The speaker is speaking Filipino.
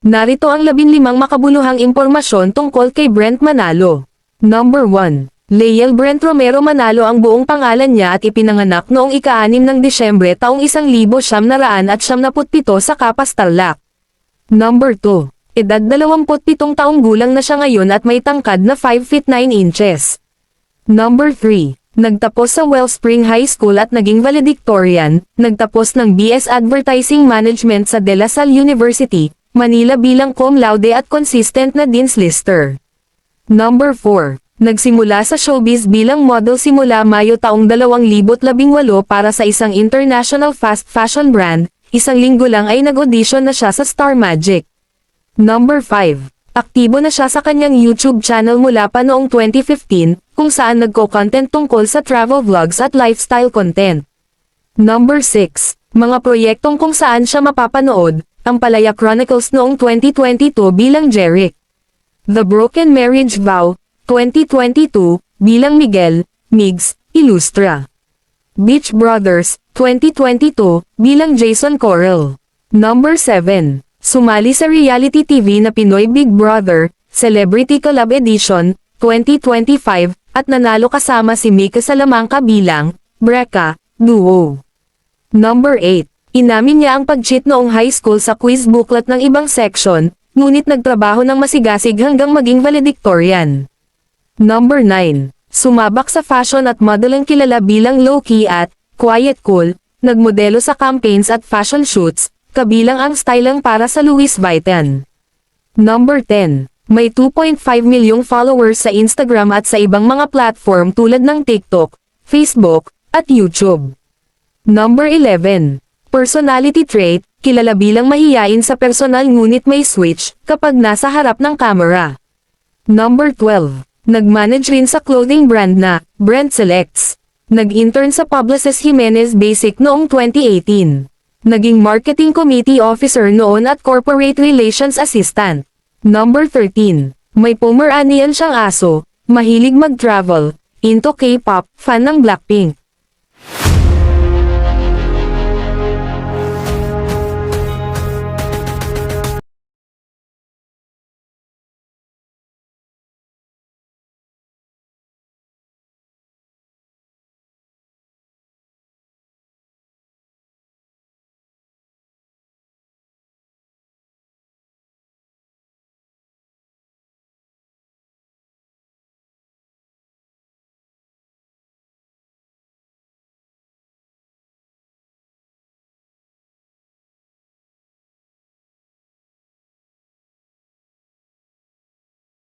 Narito ang 15 makabuluhang impormasyon tungkol kay Brent Manalo. Number 1. Leyel Brent Romero Manalo ang buong pangalan niya at ipinanganak noong ika-6 ng Disyembre taong 1977 sa Capas, Tarlac. Number 2. Edad 27 taong gulang na siya ngayon at may tangkad na 5 feet 9 inches. Number 3. Nagtapos sa Wellspring High School at naging valedictorian, nagtapos ng BS Advertising Management sa De La Salle University, Manila bilang cum laude at consistent na Dean's Lister. Number 4. Nagsimula sa showbiz bilang model simula Mayo taong 2018 para sa isang international fast fashion brand, isang linggo lang ay nag-audition na siya sa Star Magic. Number 5. Aktibo na siya sa kanyang YouTube channel mula pa noong 2015, kung saan nagko-content tungkol sa travel vlogs at lifestyle content. Number 6. Mga proyektong kung saan siya mapapanood, ang Palaya Chronicles noong 2022 bilang Jeric. The Broken Marriage Vow, 2022, bilang Miguel, Migs, Ilustra. Beach Brothers, 2022, bilang Jason Correll. Number 7. Sumali sa reality TV na Pinoy Big Brother, Celebrity Collab Edition, 2025, at nanalo kasama si Mika Salamanca bilang, Breka, Duo. Number 8. Inamin niya ang pag-cheat noong high school sa quiz booklet ng ibang section, ngunit nagtrabaho ng masigasig hanggang maging valedictorian. Number 9. Sumabak sa fashion at modeling kilala bilang low-key at quiet cool, nagmodelo sa campaigns at fashion shoots, kabilang ang styling para sa Louis Vuitton. Number 10. May 2.5 milyong followers sa Instagram at sa ibang mga platform tulad ng TikTok, Facebook, at YouTube. Number 11. Personality trait, kilala bilang mahiyain sa personal ngunit may switch kapag nasa harap ng camera. Number 12. Nag-manage rin sa clothing brand na Brent Selects. Nag-intern sa Publicis Jimenez Basic noong 2018. Naging marketing committee officer noon at corporate relations assistant. Number 13. May Pomeranian siyang aso, mahilig mag-travel, into K-pop, fan ng Blackpink.